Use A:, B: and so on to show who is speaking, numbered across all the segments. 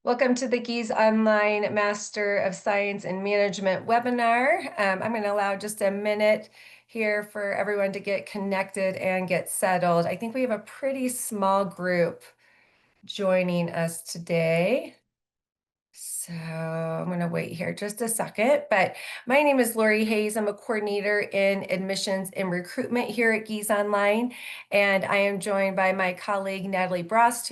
A: Welcome to the Gies Online Master of Science and Management webinar. I'm going to allow just a minute here for everyone to get connected and get settled. I think we have a pretty small group joining us today. So I'm going to wait here just a second. But my name is Lori Hayes. I'm a coordinator in admissions and recruitment here at Gies Online. And I am joined by my colleague, Natalie Brost,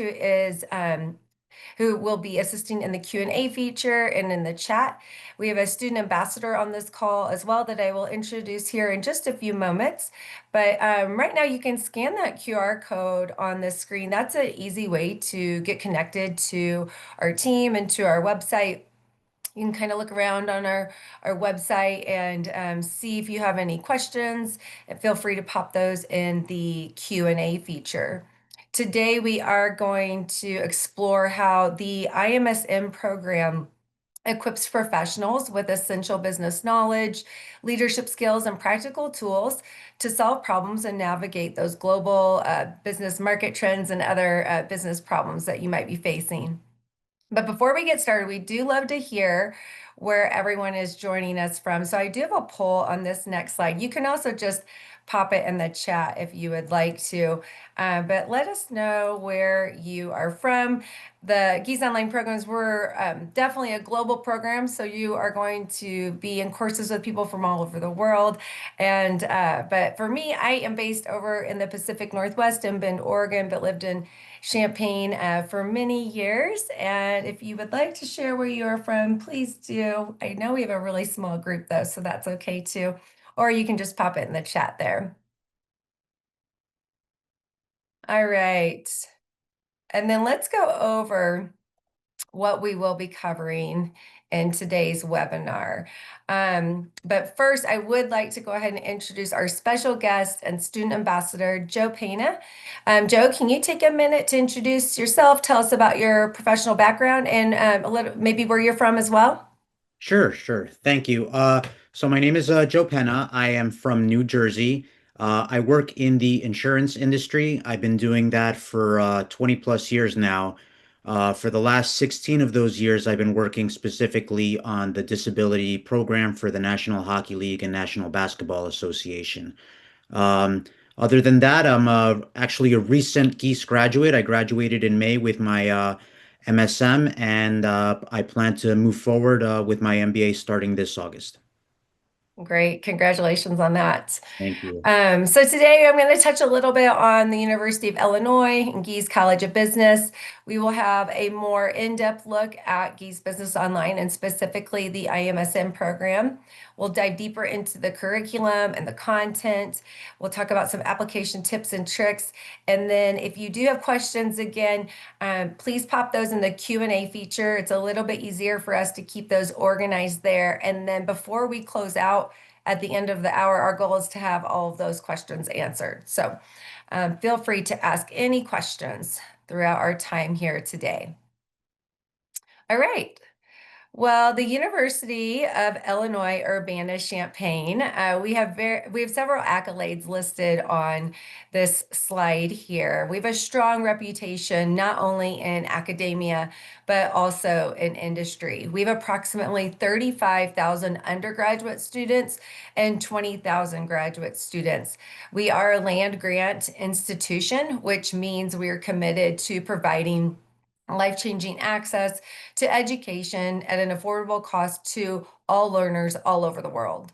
A: who will be assisting in the Q&A feature and in the chat. We have a student ambassador on this call as well that I will introduce here in just a few moments. But right now you can scan that QR code on the screen. That's an easy way to get connected to our team and to our website. You can kind of look around on our website and see if you have any questions, and feel free to pop those in the Q&A feature. Today, we are going to explore how the iMSM program equips professionals with essential business knowledge, leadership skills, and practical tools to solve problems and navigate those global business market trends and other business problems that you might be facing. But before we get started, we do love to hear where everyone is joining us from. So I do have a poll on this next slide. You can also just pop it in the chat if you would like to, but let us know where you are from. The Gies Online programs were definitely a global program, so you are going to be in courses with people from all over the world. But for me, I am based over in the Pacific Northwest in Bend, Oregon, but lived in Champaign for many years. And if you would like to share where you are from, please do. I know we have a really small group though, so that's okay too. Or you can just pop it in the chat there. All right. And then let's go over what we will be covering in today's webinar. But first, I would like to go ahead and introduce our special guest and student ambassador, Joe Pena. Joe, can you take a minute to introduce yourself, tell us about your professional background and a little maybe where you're from as well?
B: Sure. Thank you. So my name is Joe Penna. I am from New Jersey. I work in the insurance industry. I've been doing that for 20 plus years now. For the last 16 of those years, I've been working specifically on the disability program for the National Hockey League and National Basketball Association. Other than that, I'm actually a recent Geese graduate. I graduated in May with my MSM, and I plan to move forward with my MBA starting this August.
A: Great. Congratulations on that.
B: Thank you.
A: So today I'm going to touch a little bit on the University of Illinois and Gies College of Business. We will have a more in-depth look at Gies Business Online and specifically the iMSM program. We'll dive deeper into the curriculum and the content. We'll talk about some application tips and tricks. And then if you do have questions, again, please pop those in the Q&A feature. It's a little bit easier for us to keep those organized there. And then before we close out, at the end of the hour, our goal is to have all of those questions answered. So feel free to ask any questions throughout our time here today. All right. Well, the University of Illinois Urbana-Champaign, we have several accolades listed on this slide here. We have a strong reputation not only in academia but also in industry. We have approximately 35,000 undergraduate students and 20,000 graduate students. We are a land grant institution, which means we are committed to providing life-changing access to education at an affordable cost to all learners all over the world.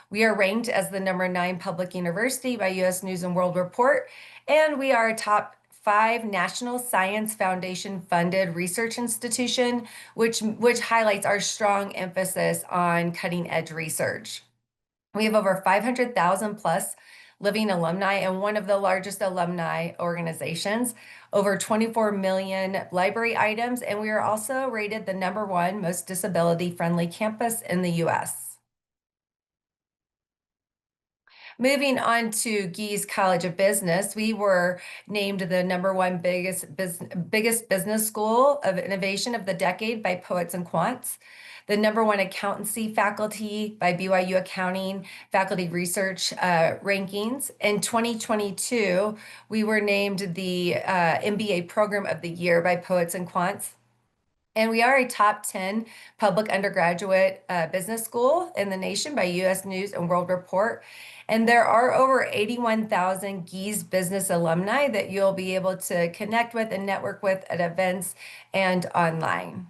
A: We are ranked as the #9 public university by US News and World Report, and we are a top 5 National Science Foundation funded research institution, which highlights our strong emphasis on cutting edge research. We have over 500,000 plus living alumni and one of the largest alumni organizations, over 24 million library items, and we are also rated the #1 most disability friendly campus in the US. Moving on to Gies College of Business, we were named the #1 biggest business school of innovation of the decade by Poets and Quants, the #1 accountancy faculty by BYU Accounting Faculty Research rankings. In 2022, we were named the MBA Program of the Year by Poets and Quants. And we are a top 10 public undergraduate business school in the nation by US News and World Report. And there are over 81,000 Gies business alumni that you'll be able to connect with and network with at events and online.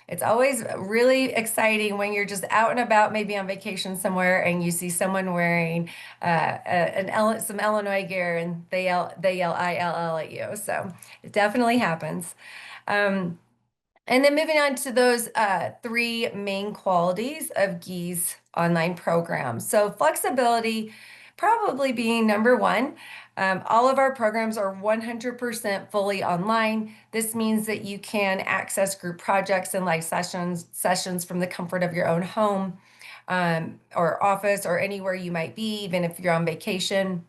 A: It's always really exciting when you're just out and about, maybe on vacation somewhere, and you see someone wearing some Illinois gear, and they yell ILL at you. So it definitely happens. Um, and then moving on to those three main qualities of Gies online programs. So flexibility probably being number one. All of our programs are 100% fully online. This means that you can access group projects and live sessions from the comfort of your own home, or office, or anywhere you might be, even if you're on vacation.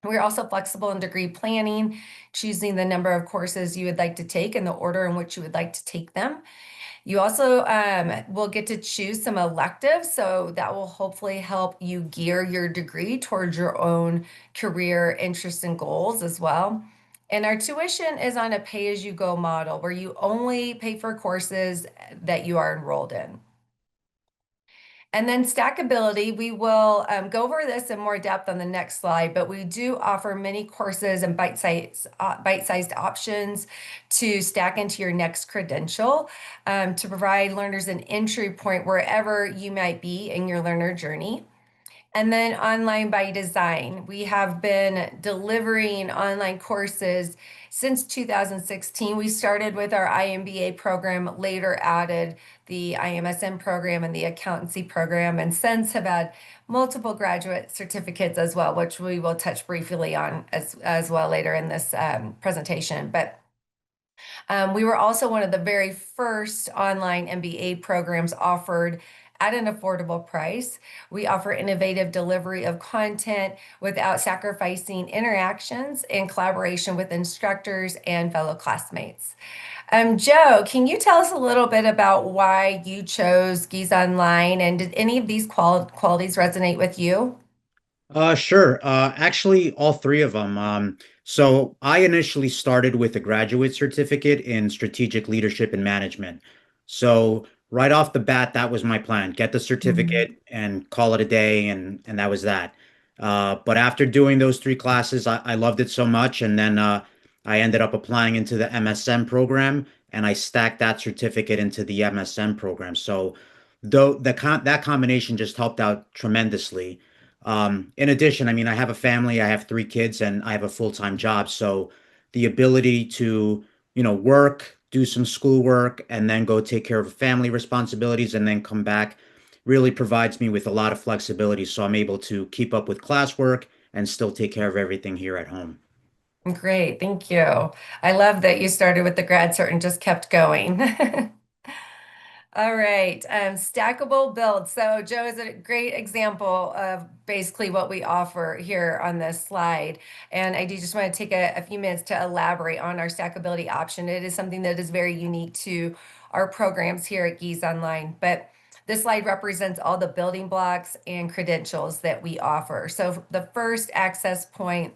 A: We're also flexible in degree planning, choosing the number of courses you would like to take and the order in which you would like to take them. You also will get to choose some electives, so that will hopefully help you gear your degree towards your own career interests and goals as well. And our tuition is on a pay-as-you-go model where you only pay for courses that you are enrolled in. And then stackability, we will go over this in more depth on the next slide, but we do offer many courses and bite-sized options to stack into your next credential, to provide learners an entry point wherever you might be in your learner journey. And then online by design. We have been delivering online courses since 2016. We started with our IMBA program, later added the iMSM program and the accountancy program, and since have had multiple graduate certificates as well, which we will touch briefly on as well later in this presentation. But we were also one of the very first online MBA programs offered at an affordable price. We offer innovative delivery of content without sacrificing interactions and collaboration with instructors and fellow classmates. Joe, can you tell us a little bit about why you chose Gies Online, and did any of these qualities resonate with you?
B: Sure. Actually, all three of them. So I initially started with a graduate certificate in strategic leadership and management. So right off the bat, that was my plan. Get the
A: Mhm.
B: certificate and call it a day, and that was that. But after doing those three classes, I loved it so much, and then I ended up applying into the MSM program, and I stacked that certificate into the MSM program. So though that combination just helped out tremendously. In addition, I mean, I have a family, I have three kids, and I have a full-time job. So the ability to, work, do some schoolwork, and then go take care of family responsibilities and then come back really provides me with a lot of flexibility. So I'm able to keep up with classwork and still take care of everything here at home.
A: Great, thank you. I love that you started with the grad cert and just kept going. All right, stackable builds. So Joe is a great example of basically what we offer here on this slide. And I do just want to take a few minutes to elaborate on our stackability option. It is something that is very unique to our programs here at Gies Online. But this slide represents all the building blocks and credentials that we offer. So the first access point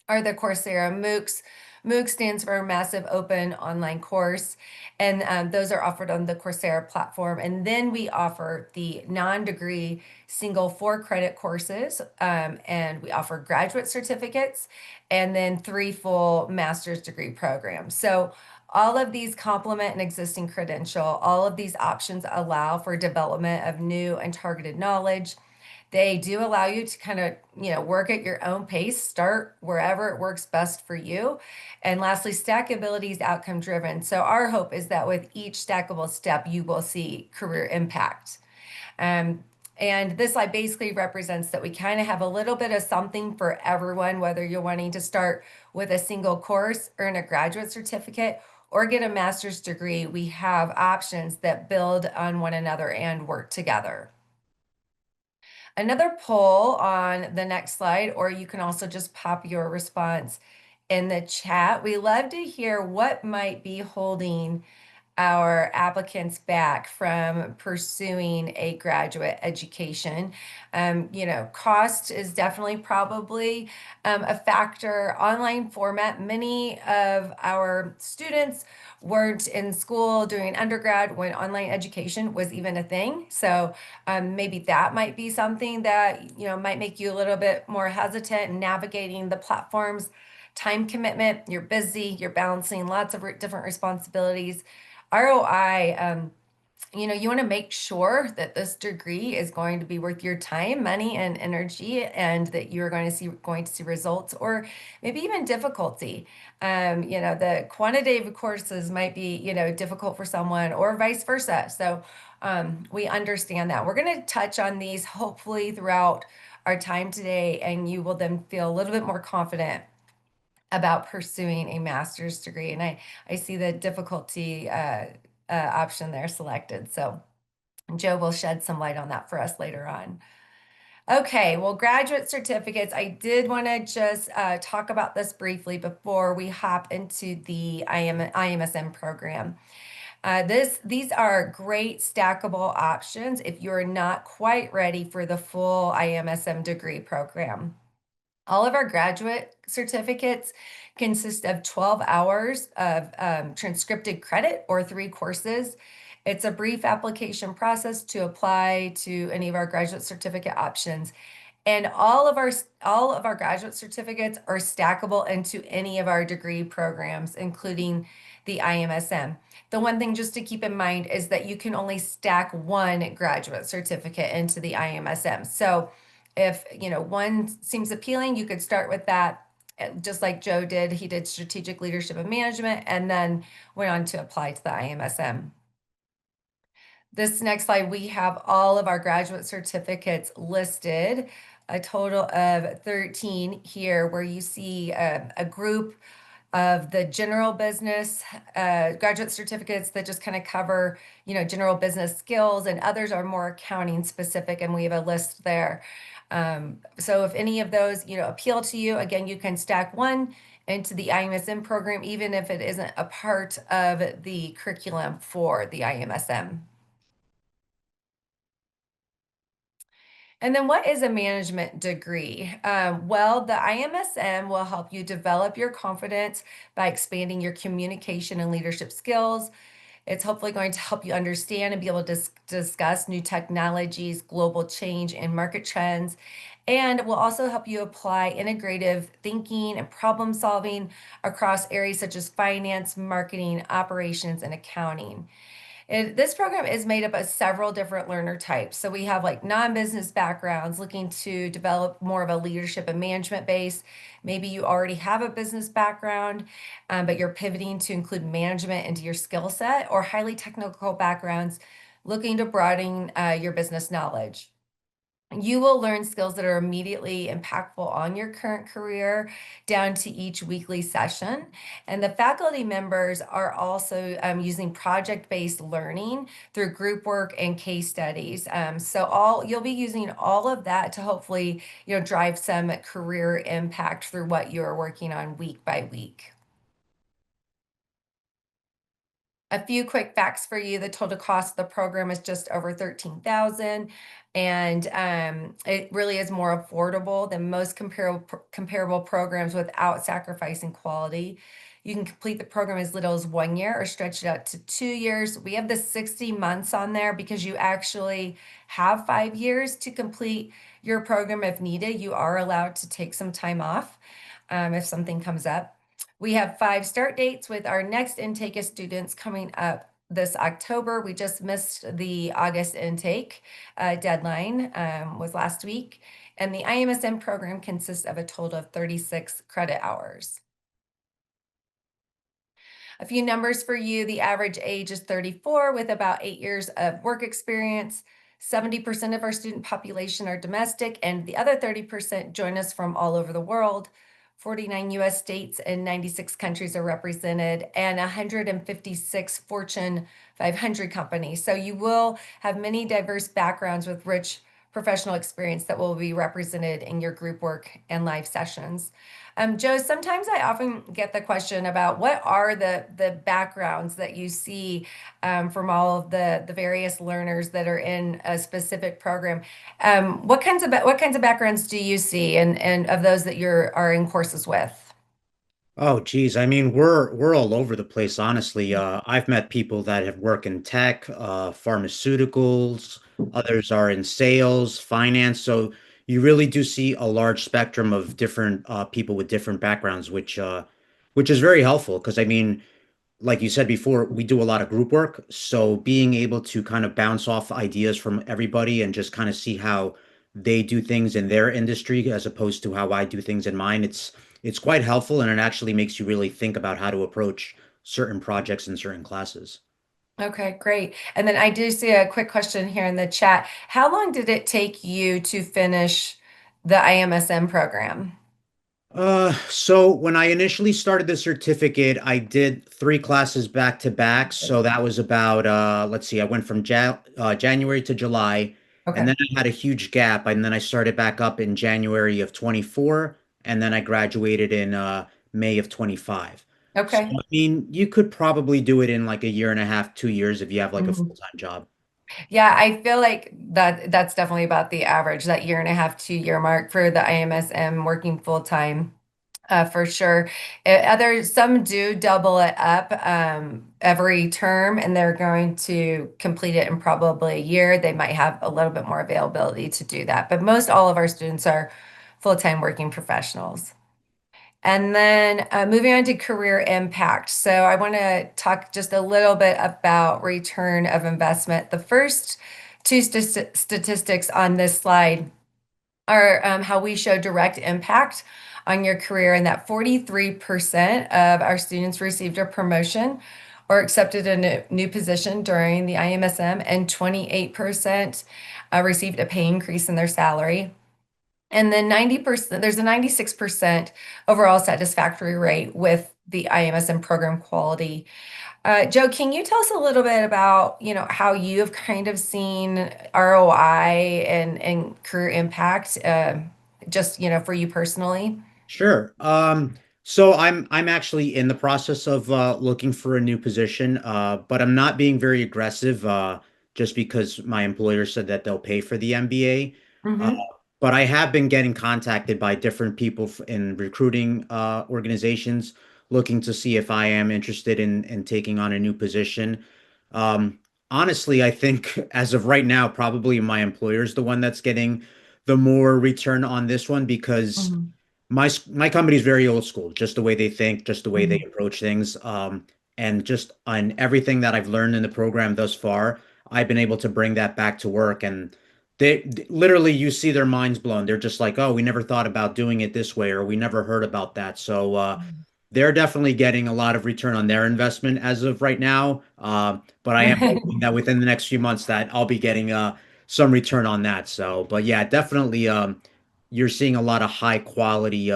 A: are the Coursera MOOCs. MOOC stands for Massive Open Online Course, and those are offered on the Coursera platform. And then we offer the non-degree single 4 credit courses, and we offer graduate certificates, and then 3 full master's degree programs. So all of these complement an existing credential. All of these options allow for development of new and targeted knowledge. They do allow you to kind of, work at your own pace, start wherever it works best for you. And lastly, stackability is outcome driven. So our hope is that with each stackable step, you will see career impact. Um, and this slide basically represents that we kind of have a little bit of something for everyone, whether you're wanting to start with a single course, earn a graduate certificate, or get a master's degree. We have options that build on one another and work together. Another poll on the next slide, or you can also just pop your response in the chat. We love to hear what might be holding our applicants back from pursuing a graduate education. Cost is definitely probably a factor. Online format, many of our students weren't in school doing undergrad when online education was even a thing. So maybe that might be something that, might make you a little bit more hesitant in navigating the platforms. Time commitment, you're busy, you're balancing lots of different responsibilities. ROI, you want to make sure that this degree is going to be worth your time, money, and energy, and that you're going to see results, or maybe even difficulty. The quantitative courses might be, difficult for someone, or vice versa. So we understand that. We're going to touch on these hopefully throughout our time today, and you will then feel a little bit more confident about pursuing a master's degree. And I see the difficulty option there selected. So Joe will shed some light on that for us later on. Okay, well, graduate certificates. I did want to just talk about this briefly before we hop into the IMSM program. These are great stackable options if you're not quite ready for the full IMSM degree program. All of our graduate certificates consist of 12 hours of transcripted credit or 3 courses. It's a brief application process to apply to any of our graduate certificate options. And all of our graduate certificates are stackable into any of our degree programs, including the IMSM. The one thing just to keep in mind is that you can only stack one graduate certificate into the IMSM. So if one seems appealing, you could start with that, just like Joe did. He did strategic leadership and management and then went on to apply to the IMSM. This next slide, we have all of our graduate certificates listed, a total of 13 here, where you see a group of the general business graduate certificates that just kind of cover, general business skills, and others are more accounting specific, and we have a list there. So if any of those, appeal to you, again, you can stack one into the IMSM program, even if it isn't a part of the curriculum for the IMSM. And then what is a management degree? Well, the IMSM will help you develop your confidence by expanding your communication and leadership skills. It's hopefully going to help you understand and be able to discuss new technologies, global change, and market trends. And will also help you apply integrative thinking and problem solving across areas such as finance, marketing, operations, and accounting. And this program is made up of several different learner types. So we have like non-business backgrounds looking to develop more of a leadership and management base. Maybe you already have a business background, but you're pivoting to include management into your skill set, or highly technical backgrounds looking to broaden your business knowledge. You will learn skills that are immediately impactful on your current career down to each weekly session. And the faculty members are also using project-based learning through group work and case studies. So you'll be using all of that to hopefully, drive some career impact through what you're working on week by week. A few quick facts for you. The total cost of the program is just over 13,000, and it really is more affordable than most comparable programs without sacrificing quality. You can complete the program as little as 1 year or stretch it out to 2 years. We have the 60 months on there because you actually have 5 years to complete your program if needed. You are allowed to take some time off if something comes up. We have 5 start dates with our next intake of students coming up this October. We just missed the August intake deadline, was last week. And the IMSM program consists of a total of 36 credit hours. A few numbers for you. The average age is 34 with about 8 years of work experience. 70% of our student population are domestic, and the other 30% join us from all over the world. 49 US states and 96 countries are represented, and 156 Fortune 500 companies. So you will have many diverse backgrounds with rich professional experience that will be represented in your group work and live sessions. Joe, sometimes I often get the question about what are the backgrounds that you see from all of the various learners that are in a specific program. What kinds of backgrounds do you see, and of those that you're are in courses with?
B: Oh, geez. I mean, we're all over the place, honestly. I've met people that have worked in tech, pharmaceuticals, others are in sales, finance. So you really do see a large spectrum of different people with different backgrounds, which is very helpful because I mean, like you said before, we do a lot of group work. So being able to kind of bounce off ideas from everybody and just kind of see how they do things in their industry as opposed to how I do things in mine, it's quite helpful and it actually makes you really think about how to approach certain projects and certain classes.
A: Okay, great. And then I do see a quick question here in the chat. How long did it take you to finish the iMSM program?
B: So when I initially started the certificate, I did three classes back to back. So that was about let's see, I went from January to July, and
A: Okay.
B: then I had a huge gap, and then I started back up in January of 24, and then I graduated in May of 25. So
A: Okay.
B: I mean, you could probably do it in like a year and a half, 2 years if you have like a
A: Mhm.
B: full-time job.
A: Yeah, I feel like that's definitely about the average, that year and a half, 2 year mark for the IMSM working full time. For sure. Some do double it up every term, and they're going to complete it in probably a year. They might have a little bit more availability to do that, but most all of our students are full-time working professionals. And then moving on to career impact. So I want to talk just a little bit about return of investment. The first two statistics on this slide are how we show direct impact on your career, and that 43% of our students received a promotion or accepted a new position during the IMSM, and 28% received a pay increase in their salary. And then 90%, there's a 96% overall satisfactory rate with the IMSM program quality. Joe, can you tell us a little bit about, how you've kind of seen ROI and career impact, just, for you personally?
B: Sure. So I'm actually in the process of looking for a new position, but I'm not being very aggressive just because my employer said that they'll pay for the MBA. Uh,
A: Mm-hmm.
B: but I have been getting contacted by different people in recruiting organizations looking to see if I am interested in taking on a new position. Um, Honestly, I think as of right now, probably my employer is the one that's getting the more return on this one because
A: Mm-hmm.
B: my company is very old school, just the way they think, just the way they
A: Mm-hmm.
B: approach things, and just on everything that I've learned in the program thus far, I've been able to bring that back to work, and literally you see their minds blown. They're just like, "Oh, we never thought about doing it this way," or "We never heard about that." So they're definitely getting a lot of return on their investment as of right now. But I am hoping that within the next few months that I'll be getting some return on that. So, but yeah, definitely. You're seeing a lot of high quality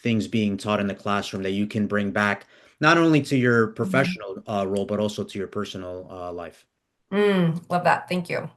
B: things being taught in the classroom that you can bring back not only to your professional role, but also to your personal life.
A: Love that. Thank you.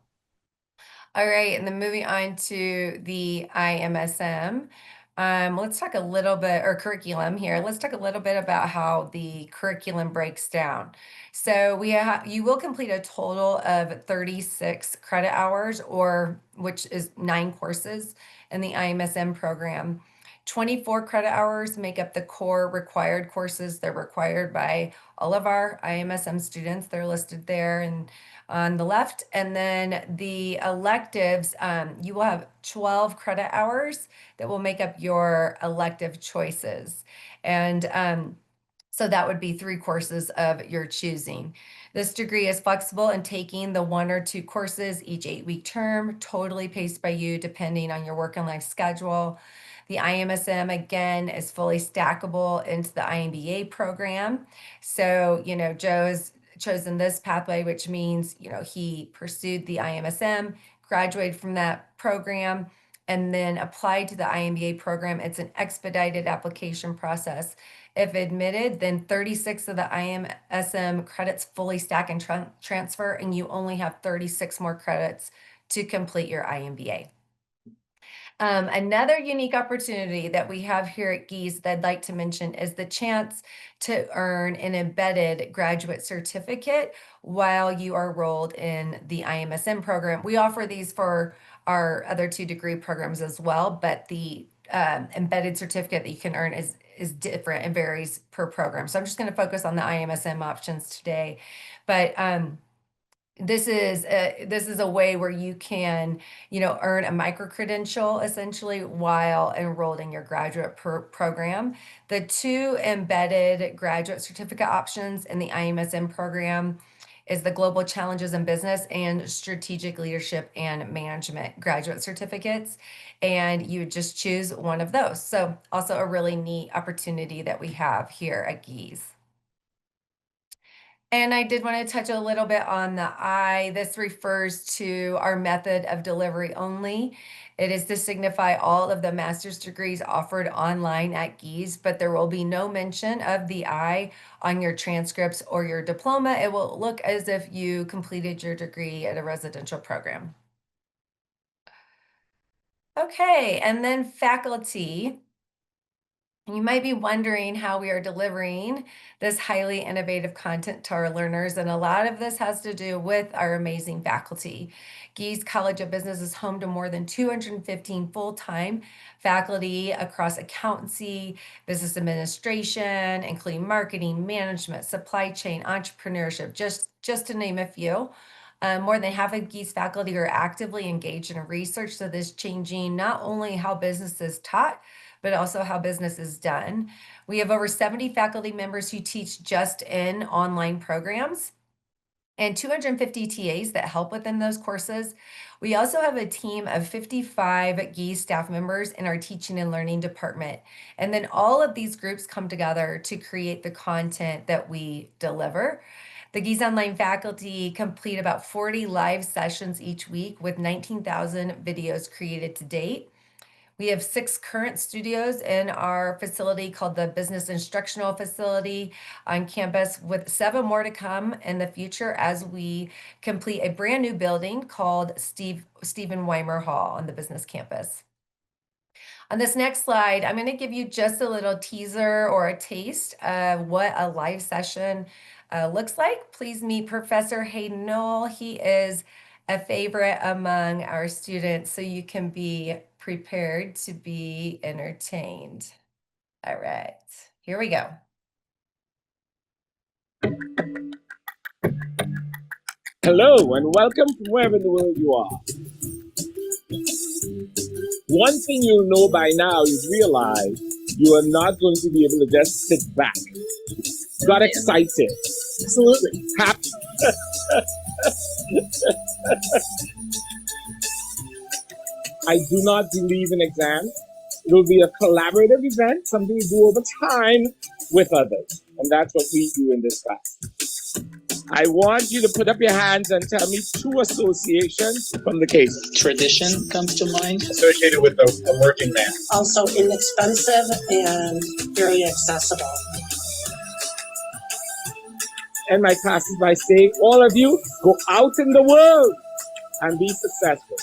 A: All right, and then moving on to the iMSM. Let's talk a little bit, or curriculum here. Let's talk a little bit about how the curriculum breaks down. So you will complete a total of 36 credit hours, or which is 9 courses in the iMSM program. 24 credit hours make up the core required courses. They're required by all of our iMSM students. They're listed there and on the left. And then the electives, you will have 12 credit hours that will make up your elective choices. And so that would be 3 courses of your choosing. This degree is flexible in taking the 1 or 2 courses each 8-week term, totally paced by you depending on your work and life schedule. The IMSM again is fully stackable into the IMBA program. So, Joe's chosen this pathway, which means, he pursued the IMSM, graduated from that program, and then applied to the IMBA program. It's an expedited application process. If admitted, then 36 of the IMSM credits fully stack and transfer, and you only have 36 more credits to complete your IMBA. Another unique opportunity that we have here at Gies that I'd like to mention is the chance to earn an embedded graduate certificate while you are enrolled in the iMSM program. We offer these for our other two degree programs as well, but the embedded certificate that you can earn is different and varies per program. So I'm just going to focus on the iMSM options today, but this is a way where you can, earn a micro credential essentially while enrolled in your graduate program. The two embedded graduate certificate options in the iMSM program is the Global Challenges in Business and Strategic Leadership and Management graduate certificates. And you just choose one of those. So also a really neat opportunity that we have here at Gies. And I did want to touch a little bit on the I. This refers to our method of delivery only. It is to signify all of the master's degrees offered online at Gies, but there will be no mention of the I on your transcripts or your diploma. It will look as if you completed your degree at a residential program. Okay, and then faculty. You might be wondering how we are delivering this highly innovative content to our learners, and a lot of this has to do with our amazing faculty. Gies College of Business is home to more than 215 full-time faculty across accountancy, business administration, including marketing, management, supply chain, entrepreneurship, just to name a few. More than half of Gies faculty are actively engaged in research, so this is changing not only how business is taught, but also how business is done. We have over 70 faculty members who teach just in online programs and 250 TAs that help within those courses. We also have a team of 55 Gies staff members in our teaching and learning department. And then all of these groups come together to create the content that we deliver. The Gies Online faculty complete about 40 live sessions each week with 19,000 videos created to date. We have 6 current studios in our facility called the Business Instructional Facility on campus, with 7 more to come in the future as we complete a brand new building called Stephen Weimer Hall on the business campus. On this next slide, I'm going to give you just a little teaser or a taste of what a live session looks like. Please meet Professor Hayden Knoll. He is a favorite among our students, so you can be prepared to be entertained. All right, here we go.
C: Hello and welcome from wherever in the world you are. One thing you'll know by now is realize you are not going to be able to just sit back. Got excited. Absolutely. Happy. I do not believe in exams. It will be a collaborative event, something we do over time with others. And that's what we do in this class. I want you to put up your hands and tell me 2 associations from the case.
D: Tradition comes to mind.
C: Associated with a working man.
E: Also inexpensive and very accessible.
C: And my classes by saying, all of you, go out in the world and be successful.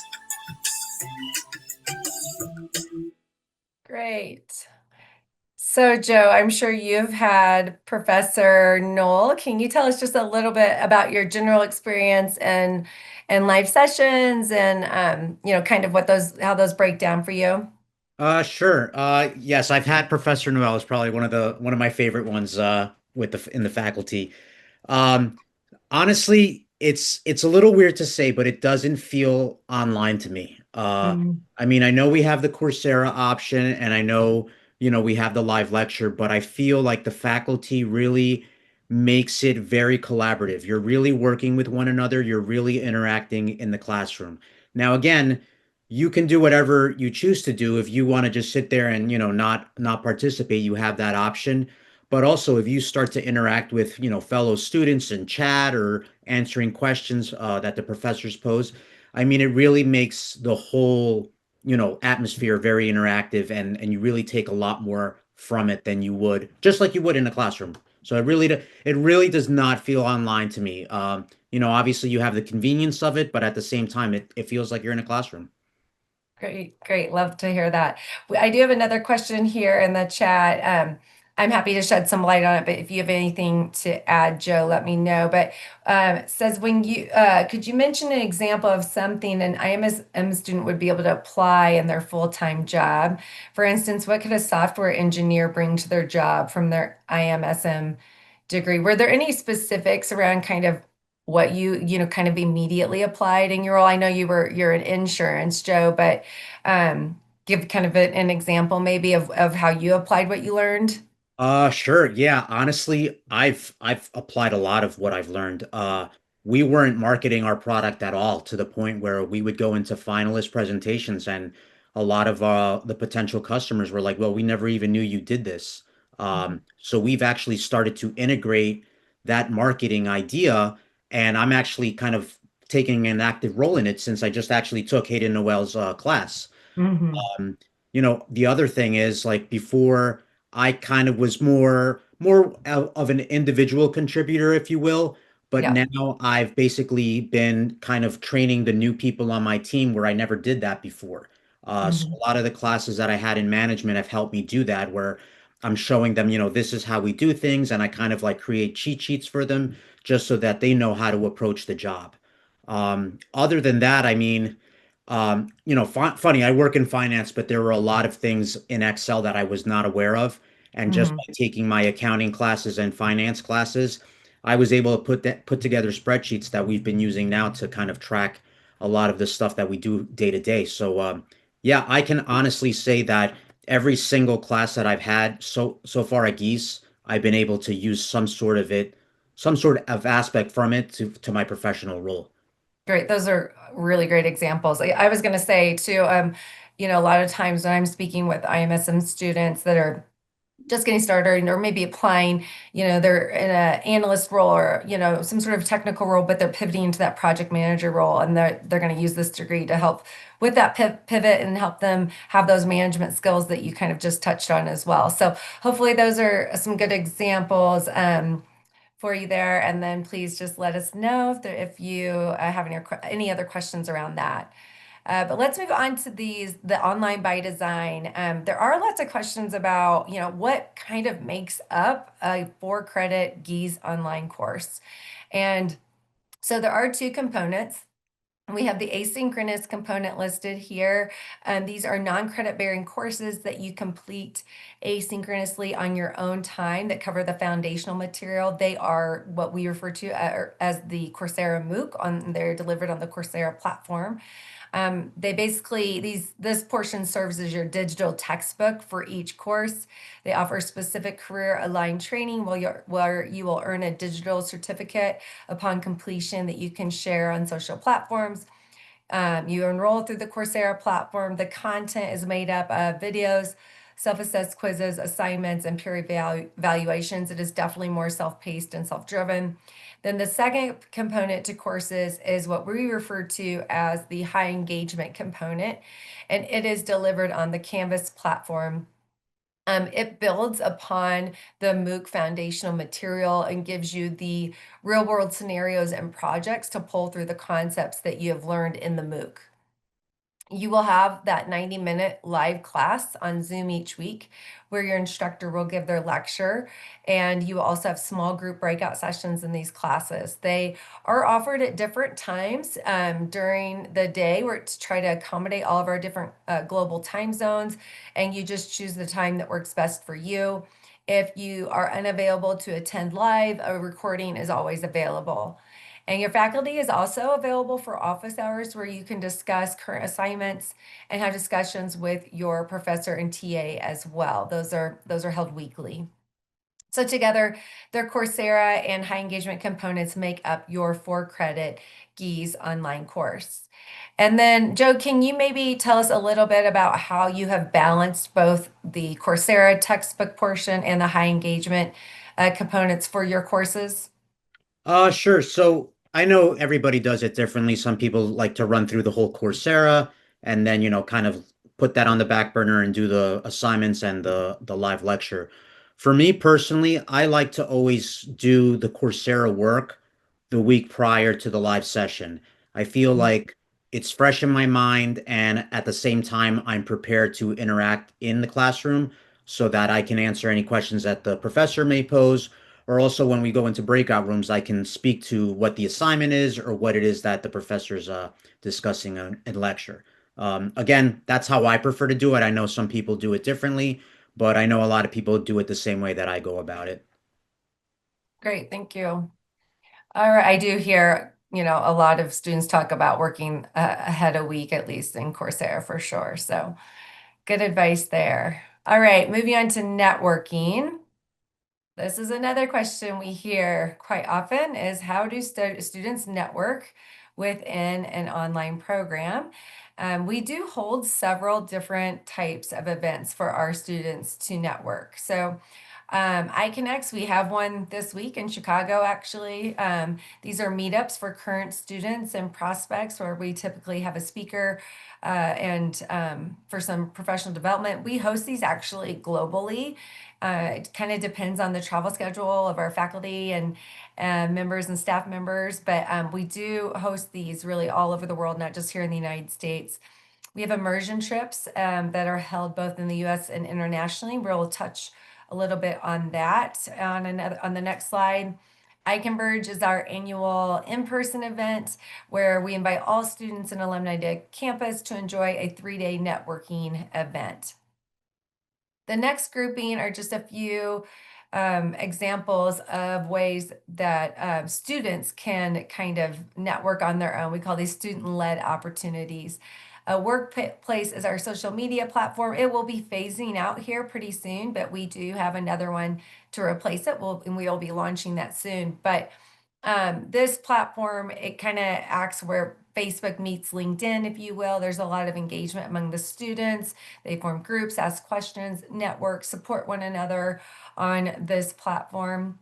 A: Great. So, Joe, I'm sure you've had Professor Knoll. Can you tell us just a little bit about your general experience and live sessions and kind of how those break down for you?
B: Sure. Yes, I've had Professor Noel is probably one of my favorite ones in the faculty. Um, Honestly, it's a little weird to say, but it doesn't feel online to me.
A: Mhm.
B: I mean, I know we have the Coursera option, and I know, we have the live lecture, but I feel like the faculty really makes it very collaborative. You're really working with one another. You're really interacting in the classroom. Now, again, you can do whatever you choose to do. If you want to just sit there and, not participate, you have that option. But also, if you start to interact with, fellow students in chat or answering questions that the professors pose, I mean, it really makes the whole, atmosphere very interactive, and you really take a lot more from it than you would, just like you would in a classroom. So it really does not feel online to me. Obviously you have the convenience of it, but at the same time, it feels like you're in a classroom.
A: Great, great. Love to hear that. I do have another question here in the chat. I'm happy to shed some light on it, but if you have anything to add, Joe, let me know. But it says when you could you mention an example of something an iMSM student would be able to apply in their full-time job? For instance, what could a software engineer bring to their job from their iMSM degree? Were there any specifics around kind of what you know kind of immediately applied in your role? I know you're in insurance, Joe, but give kind of an example maybe of how you applied what you learned.
B: Sure. Yeah, honestly, I've applied a lot of what I've learned. We weren't marketing our product at all to the point where we would go into finalist presentations and a lot of the potential customers were like, "Well, we never even knew you did this." So we've actually started to integrate that marketing idea, and I'm actually kind of taking an active role in it since I just actually took Hayden Noel's class.
A: Mm-hmm.
B: Um, the other thing is like before I kind of was more of an individual contributor, if you will, but
A: Yeah.
B: now I've basically been kind of training the new people on my team where I never did that before. So
A: Mm-hmm.
B: a lot of the classes that I had in management have helped me do that, where I'm showing them, this is how we do things, and I kind of like create cheat sheets for them just so that they know how to approach the job. Other than that, I mean, funny, I work in finance, but there were a lot of things in Excel that I was not aware of. And just
A: Mm-hmm.
B: by taking my accounting classes and finance classes, I was able to put together spreadsheets that we've been using now to kind of track a lot of the stuff that we do day to day. So yeah, I can honestly say that every single class that I've had so far at Gies, I've been able to use some sort of aspect from it to my professional role.
A: Great. Those are really great examples. I was going to say too, a lot of times when I'm speaking with IMSM students that are just getting started or maybe applying, they're in an analyst role or, some sort of technical role, but they're pivoting into that project manager role and they're going to use this degree to help with that pivot and help them have those management skills that you kind of just touched on as well. So hopefully those are some good examples. For you there, and then please just let us know if you have any other questions around that. But let's move on to the online by design. There are lots of questions about, what kind of makes up a 4 credit Gies online course. And so there are two components. We have the asynchronous component listed here. These are non-credit bearing courses that you complete asynchronously on your own time that cover the foundational material. They are what we refer to as the Coursera MOOC. They're delivered on the Coursera platform. They basically, this portion serves as your digital textbook for each course. They offer specific career aligned training where you will earn a digital certificate upon completion that you can share on social platforms. You enroll through the Coursera platform. The content is made up of videos, self-assessed quizzes, assignments, and peer evaluations. It is definitely more self-paced and self-driven. Then the second component to courses is what we refer to as the high engagement component, and it is delivered on the Canvas platform. It builds upon the MOOC foundational material and gives you the real world scenarios and projects to pull through the concepts that you have learned in the MOOC. You will have that 90-minute live class on Zoom each week where your instructor will give their lecture, and you will also have small group breakout sessions in these classes. They are offered at different times during the day to try to accommodate all of our different global time zones, and you just choose the time that works best for you. If you are unavailable to attend live, a recording is always available. And your faculty is also available for office hours where you can discuss current assignments and have discussions with your professor and TA as well. Those are held weekly. So together, their Coursera and high engagement components make up your 4 credit Gies online course. And then, Joe, can you maybe tell us a little bit about how you have balanced both the Coursera textbook portion and the high engagement components for your courses?
B: Sure. So I know everybody does it differently. Some people like to run through the whole Coursera and then, kind of put that on the back burner and do the assignments and the live lecture. For me personally, I like to always do the Coursera work the week prior to the live session. I feel like it's fresh in my mind, and at the same time, I'm prepared to interact in the classroom so that I can answer any questions that the professor may pose, or also when we go into breakout rooms, I can speak to what the assignment is or what it is that the professor's discussing in lecture. Again, that's how I prefer to do it. I know some people do it differently, but I know a lot of people do it the same way that I go about it.
A: Great, thank you. All right, I do hear, a lot of students talk about working ahead a week at least in Coursera for sure. So good advice there. All right, moving on to networking. This is another question we hear quite often is how do students network within an online program? We do hold several different types of events for our students to network. So iConnects, we have one this week in Chicago, actually. These are meetups for current students and prospects where we typically have a speaker and for some professional development. We host these actually globally. It kind of depends on the travel schedule of our faculty and members and staff members, but we do host these really all over the world, not just here in the United States. We have immersion trips that are held both in the US and internationally. We'll touch a little bit on that on the next slide. iConverge is our annual in-person event where we invite all students and alumni to campus to enjoy a 3-day networking event. The next grouping are just a few examples of ways that students can kind of network on their own. We call these student-led opportunities. A workplace is our social media platform. It will be phasing out here pretty soon, but we do have another one to replace it. And we will be launching that soon. But this platform, it kind of acts where Facebook meets LinkedIn, if you will. There's a lot of engagement among the students. They form groups, ask questions, network, support one another on this platform.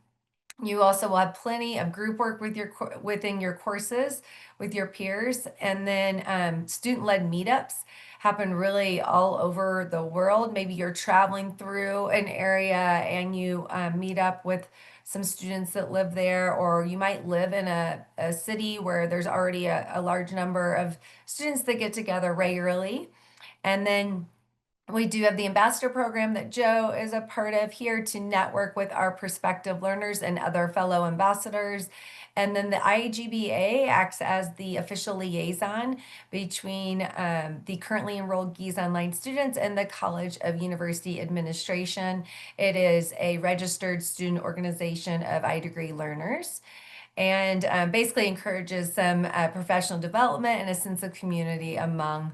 A: You also will have plenty of group work within your courses with your peers. And then student-led meetups happen really all over the world. Maybe you're traveling through an area and you meet up with some students that live there, or you might live in a city where there's already a large number of students that get together regularly. And then we do have the ambassador program that Joe is a part of here to network with our prospective learners and other fellow ambassadors. And then the IGBA acts as the official liaison between the currently enrolled Gies Online students and the College of University Administration. It is a registered student organization of iDegree learners and basically encourages some professional development and a sense of community among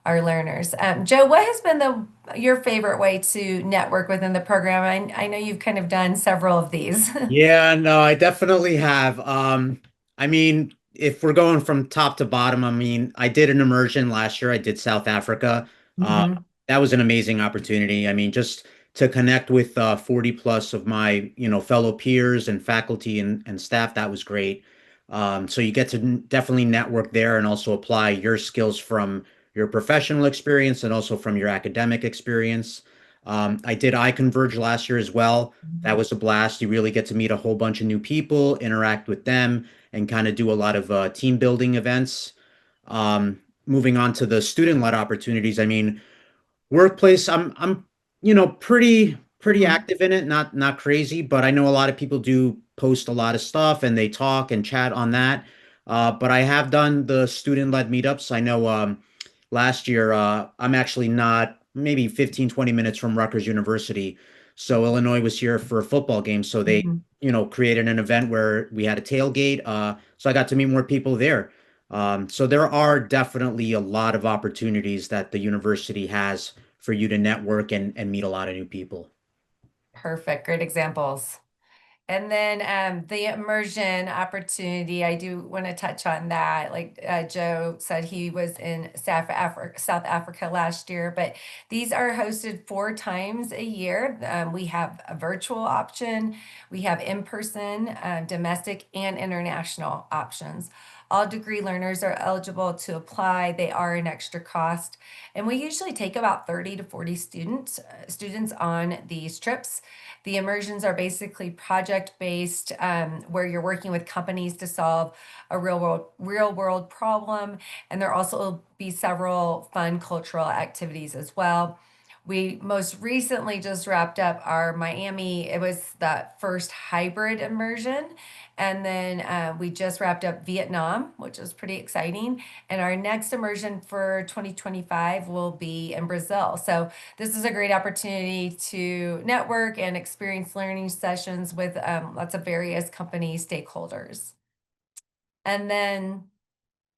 A: our learners. Joe, what has been your favorite way to network within the program? I know you've kind of done several of these.
B: Yeah, no, I definitely have. I mean, if we're going from top to bottom, I mean, I did an immersion last year. I did South Africa. Uh,
A: Mhm.
B: that was an amazing opportunity. I mean, just to connect with 40 plus of my, fellow peers and faculty and staff, that was great. So you get to definitely network there and also apply your skills from your professional experience and also from your academic experience. I did iConverge last year as well. That was a blast. You really get to meet a whole bunch of new people, interact with them, and kind of do a lot of team building events. Moving on to the student-led opportunities, I mean, workplace, I'm pretty
A: Mhm.
B: active in it, not crazy, but I know a lot of people do post a lot of stuff and they talk and chat on that. But I have done the student-led meetups. I know last year I'm actually not maybe 15, 20 minutes from Rutgers University. So Illinois was here for a football game. So they,
A: Mhm.
B: created an event where we had a tailgate. So I got to meet more people there. So there are definitely a lot of opportunities that the university has for you to network and meet a lot of new people.
A: Perfect. Great examples. And then the immersion opportunity, I do want to touch on that. Like Joe said, he was in South Africa last year, but these are hosted 4 times a year. We have a virtual option, we have in-person, domestic, and international options. All degree learners are eligible to apply. They are an extra cost. And we usually take about 30 to 40 students on these trips. The immersions are basically project-based, where you're working with companies to solve a real world problem. And there also will be several fun cultural activities as well. We most recently just wrapped up our Miami. It was the first hybrid immersion. And then we just wrapped up Vietnam, which is pretty exciting. And our next immersion for 2025 will be in Brazil. So this is a great opportunity to network and experience learning sessions with lots of various company stakeholders. And then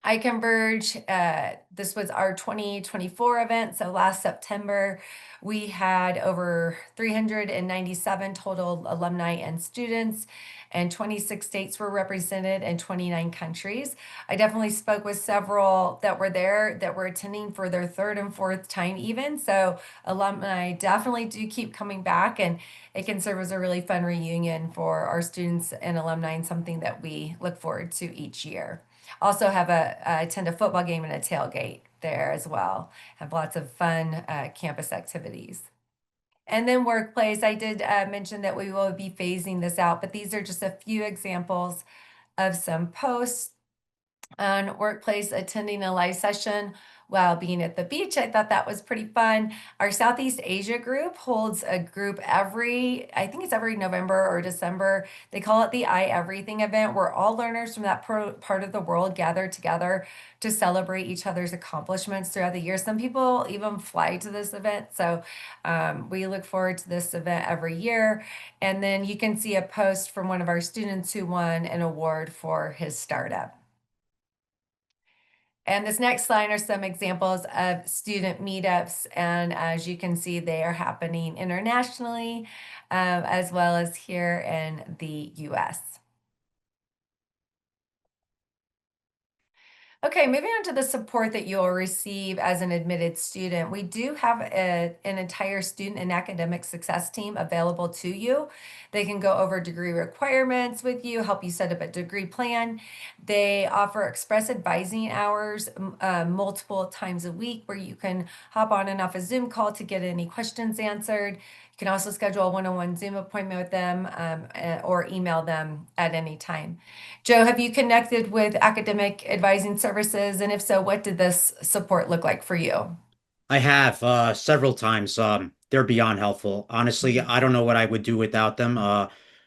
A: iConverge, this was our 2024 event. So last September, we had over 397 total alumni and students, and 26 states were represented in 29 countries. I definitely spoke with several that were there that were attending for their third and fourth time even. So alumni definitely do keep coming back, and it can serve as a really fun reunion for our students and alumni, and something that we look forward to each year. Also have attend a football game and a tailgate there as well. Have lots of fun campus activities. And then workplace, I did mention that we will be phasing this out, but these are just a few examples of some posts on workplace. Attending a live session while being at the beach. I thought that was pretty fun. Our Southeast Asia group holds a group I think it's every November or December. They call it the iEverything event, where all learners from that part of the world gather together to celebrate each other's accomplishments throughout the year. Some people even fly to this event. So we look forward to this event every year. And then you can see a post from one of our students who won an award for his startup. And this next slide are some examples of student meetups. And as you can see, they are happening internationally, as well as here in the US. Okay, moving on to the support that you'll receive as an admitted student. We do have an entire student and academic success team available to you. They can go over degree requirements with you, help you set up a degree plan. They offer express advising hours multiple times a week, where you can hop on and off a Zoom call to get any questions answered. You can also schedule a one-on-one Zoom appointment with them or email them at any time. Joe, have you connected with academic advising services? And if so, what did this support look like for you?
B: I have several times. They're beyond helpful. Honestly, I don't know what I would do without them.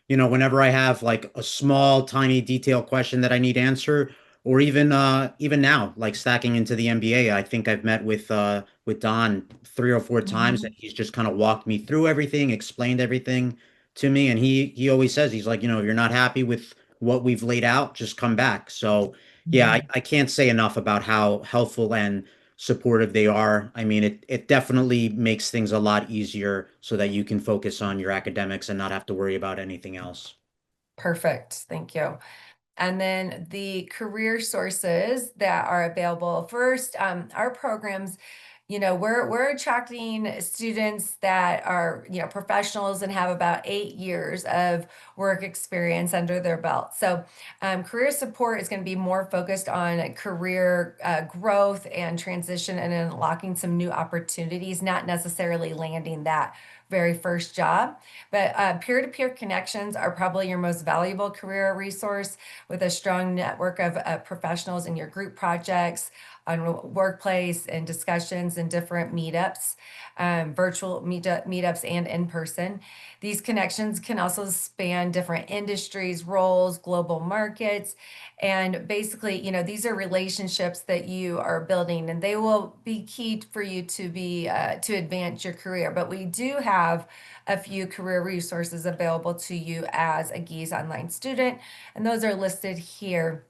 B: Whenever I have like a small, tiny detail question that I need answer, or even now, like stacking into the MBA, I think I've met with Don 3 or 4 times, and he's just kind of walked me through everything, explained everything to me, and he always says, he's like, if you're not happy with what we've laid out, just come back. So yeah, I can't say enough about how helpful and supportive they are. I mean, it definitely makes things a lot easier so that you can focus on your academics and not have to worry about anything else.
A: Perfect. Thank you. And then the career sources that are available. First, our programs, we're attracting students that are, professionals and have about 8 years of work experience under their belt. So career support is going to be more focused on career growth and transition and unlocking some new opportunities, not necessarily landing that very first job. But peer-to-peer connections are probably your most valuable career resource, with a strong network of professionals in your group projects, on workplace and discussions and different meetups, virtual meetups and in person. These connections can also span different industries, roles, global markets. And basically, these are relationships that you are building, and they will be key for you to advance your career. But we do have a few career resources available to you as a Gies Online student, and those are listed here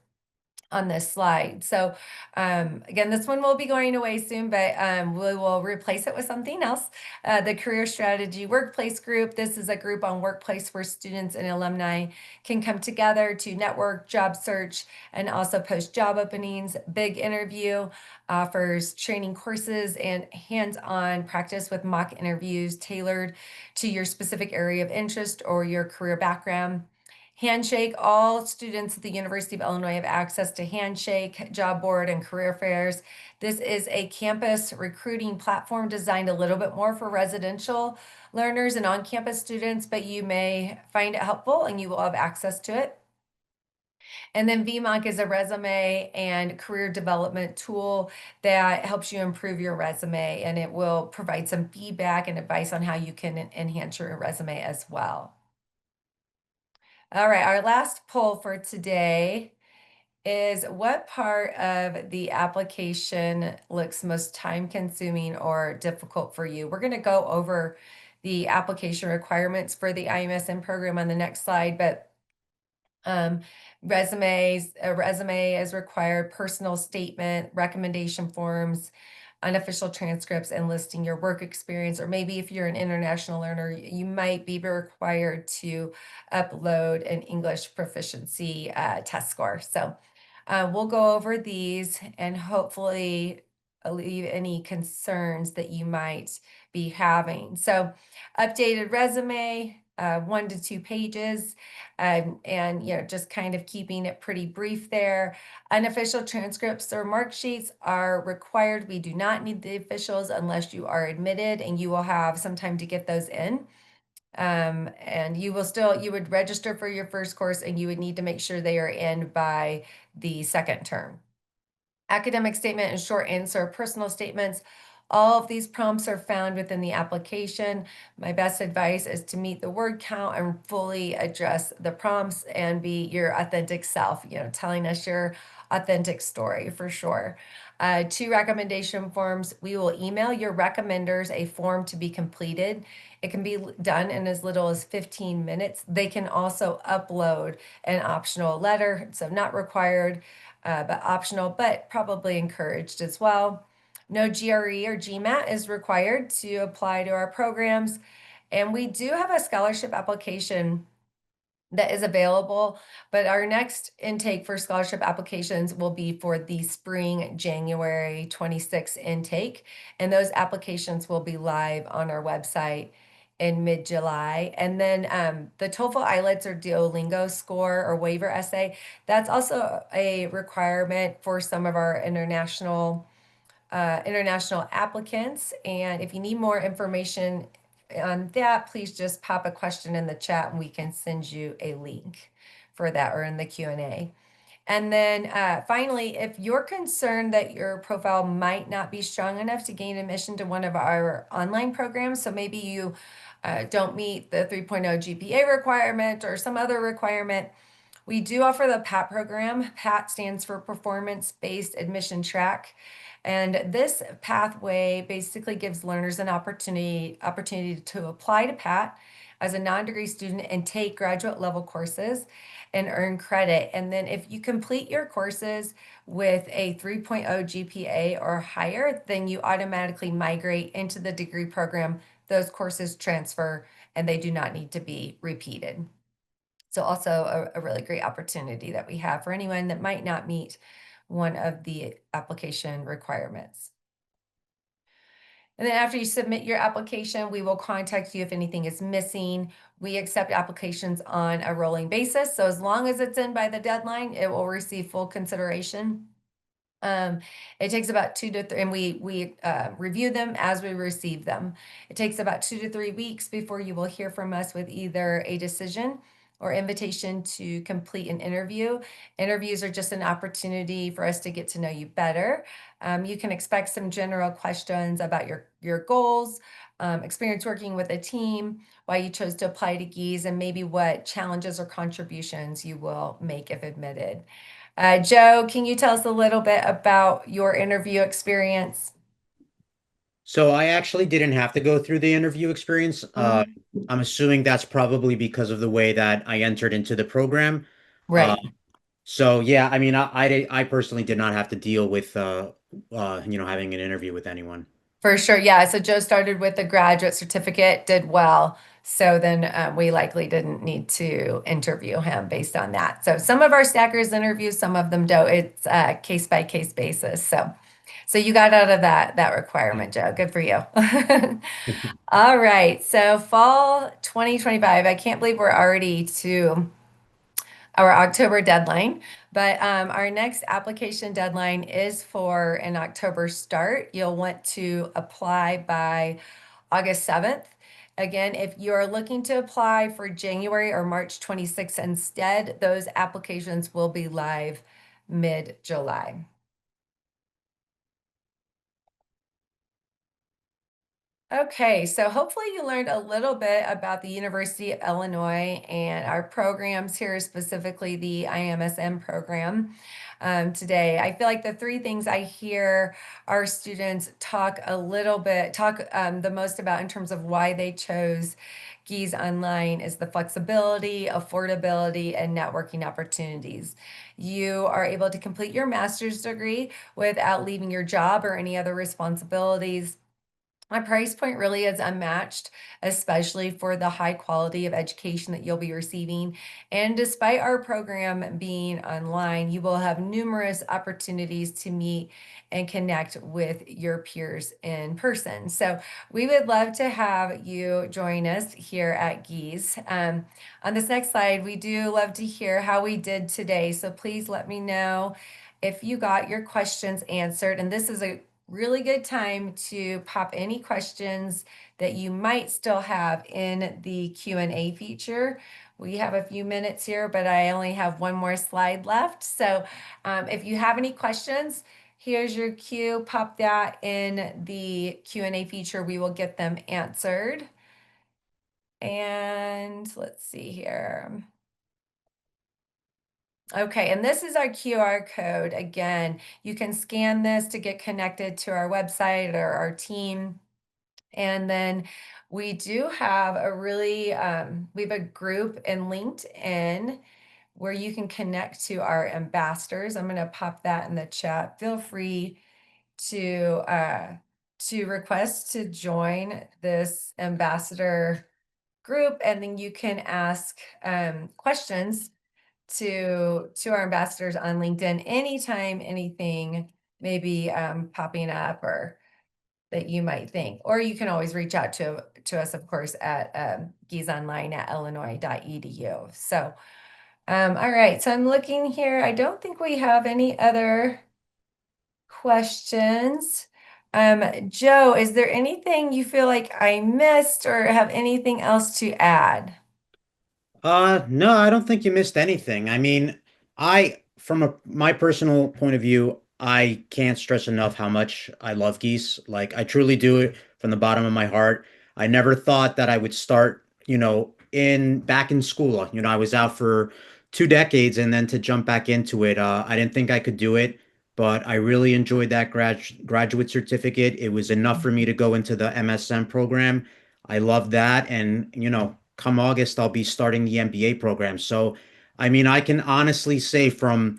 A: on this slide. So again, this one will be going away soon, but we will replace it with something else. The Career Strategy Workplace Group. This is a group on workplace where students and alumni can come together to network, job search, and also post job openings. Big Interview offers training courses and hands-on practice with mock interviews tailored to your specific area of interest or your career background. Handshake, all students at the University of Illinois have access to Handshake, job board, and career fairs. This is a campus recruiting platform designed a little bit more for residential learners and on-campus students, but you may find it helpful and you will have access to it. And then VMOC is a resume and career development tool that helps you improve your resume, and it will provide some feedback and advice on how you can enhance your resume as well. All right, our last poll for today is what part of the application looks most time consuming or difficult for you? We're going to go over the application requirements for the iMSM program on the next slide, but a resume is required, personal statement, recommendation forms, unofficial transcripts, and listing your work experience. Or maybe if you're an international learner, you might be required to upload an English proficiency test score. So we'll go over these and hopefully alleviate any concerns that you might be having. So updated resume, 1 to 2 pages, and just kind of keeping it pretty brief there. Unofficial transcripts or mark sheets are required. We do not need the officials unless you are admitted, and you will have some time to get those in. And you would register for your first course, and you would need to make sure they are in by the second term. Academic statement and short answer, personal statements. All of these prompts are found within the application. My best advice is to meet the word count and fully address the prompts and be your authentic self, telling us your authentic story for sure. 2 recommendation forms. We will email your recommenders a form to be completed. It can be done in as little as 15 minutes. They can also upload an optional letter, so not required, but optional, but probably encouraged as well. No GRE or GMAT is required to apply to our programs. And we do have a scholarship application that is available, but our next intake for scholarship applications will be for the spring January 26 intake. And those applications will be live on our website in mid-July. And then the TOEFL IELTS or Duolingo score or waiver essay, that's also a requirement for some of our international applicants. And if you need more information on that, please just pop a question in the chat and we can send you a link for that or in the Q&A. And then finally, if you're concerned that your profile might not be strong enough to gain admission to one of our online programs, so maybe you don't meet the 3.0 GPA requirement or some other requirement, we do offer the PAT program. PAT stands for Performance-Based Admission Track. And this pathway basically gives learners an opportunity to apply to PAT as a non-degree student and take graduate level courses and earn credit. And then if you complete your courses with a 3.0 GPA or higher, then you automatically migrate into the degree program. Those courses transfer and they do not need to be repeated. So also a really great opportunity that we have for anyone that might not meet one of the application requirements. And then after you submit your application, we will contact you if anything is missing. We accept applications on a rolling basis. So as long as it's in by the deadline, it will receive full consideration. It takes about 2 to 3, and we review them as we receive them. It takes about 2 to 3 weeks before you will hear from us with either a decision or invitation to complete an interview. Interviews are just an opportunity for us to get to know you better. You can expect some general questions about your goals, experience working with a team, why you chose to apply to Gies, and maybe what challenges or contributions you will make if admitted. Joe, can you tell us a little bit about your interview experience?
B: So I actually didn't have to go through the interview experience. I'm assuming that's probably because of the way that I entered into the program.
A: Right.
B: So yeah, I mean, I personally did not have to deal with having an interview with anyone.
A: For sure. Yeah. So Joe started with a graduate certificate, did well. So then we likely didn't need to interview him based on that. So some of our stackers interview, some of them don't. It's a case by case basis. So you got out of that requirement, Joe. Good for you. All right. So fall 2025. I can't believe we're already to our October deadline. But our next application deadline is for an October start. You'll want to apply by August 7th. Again, if you're looking to apply for January or March 26th instead, those applications will be live mid-July. Okay, so hopefully you learned a little bit about the University of Illinois and our programs here, specifically the iMSM program today. I feel like the three things I hear our students talk the most about in terms of why they chose Gies Online is the flexibility, affordability, and networking opportunities. You are able to complete your master's degree without leaving your job or any other responsibilities. My price point really is unmatched, especially for the high quality of education that you'll be receiving. And despite our program being online, you will have numerous opportunities to meet and connect with your peers in person. So we would love to have you join us here at Gies. On this next slide, we do love to hear how we did today. So please let me know if you got your questions answered. And this is a really good time to pop any questions that you might still have in the Q&A feature. We have a few minutes here, but I only have one more slide left. So if you have any questions, here's your cue. Pop that in the Q&A feature. We will get them answered. And let's see here. Okay, and this is our QR code. Again, you can scan this to get connected to our website or our team. And then we do have we have a group in LinkedIn where you can connect to our ambassadors. I'm going to pop that in the chat. Feel free to request to join this ambassador group, and then you can ask questions to our ambassadors on LinkedIn anytime anything may be popping up or that you might think. Or you can always reach out to us, of course, at giesonline@illinois.edu. So, all right. So I'm looking here. I don't think we have any other questions. Joe, is there anything you feel like I missed or have anything else to add?
B: No, I don't think you missed anything. I mean, my personal point of view, I can't stress enough how much I love geese. Like, I truly do it from the bottom of my heart. I never thought that I would start, back in school. I was out for 2 decades and then to jump back into it, I didn't think I could do it, but I really enjoyed that graduate certificate. It was enough for me to go into the MSM program. I love that. And, come August, I'll be starting the MBA program. So, I mean, I can honestly say from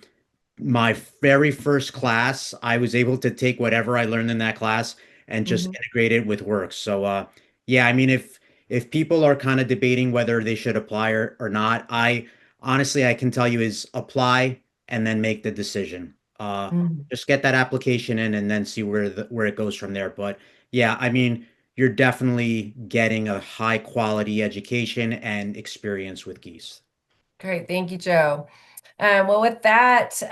B: my very first class, I was able to take whatever I learned in that class and just
A: Mhm.
B: integrate it with work. So, yeah, I mean, if people are kind of debating whether they should apply or not, I honestly I can tell you is apply and then make the decision.
A: Mhm.
B: Just get that application in and then see where it goes from there. But yeah, I mean, you're definitely getting a high quality education and experience with Geese.
A: Great. Thank you, Joe. Well, with that,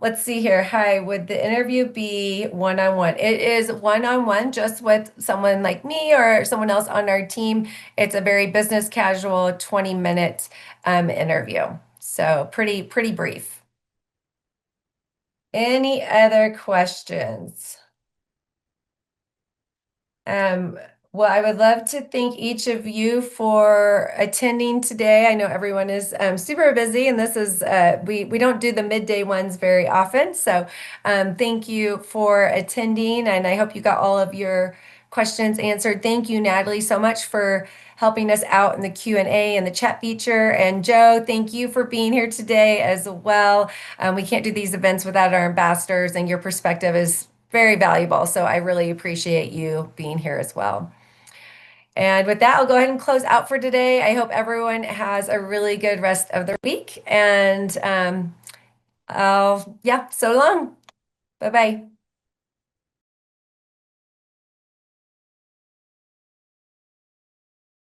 A: let's see here. Hi, would the interview be one-on-one? It is one-on-one, just with someone like me or someone else on our team. It's a very business casual 20-minute interview. So pretty brief. Any other questions? Um, well, I would love to thank each of you for attending today. I know everyone is super busy, and this is we don't do the midday ones very often. So thank you for attending, and I hope you got all of your questions answered. Thank you, Natalie, so much for helping us out in the Q&A and the chat feature. And Joe, thank you for being here today as well. We can't do these events without our ambassadors, and your perspective is very valuable. So I really appreciate you being here as well. And with that, I'll go ahead and close out for today. I hope everyone has a really good rest of their week. And so long. Bye-bye.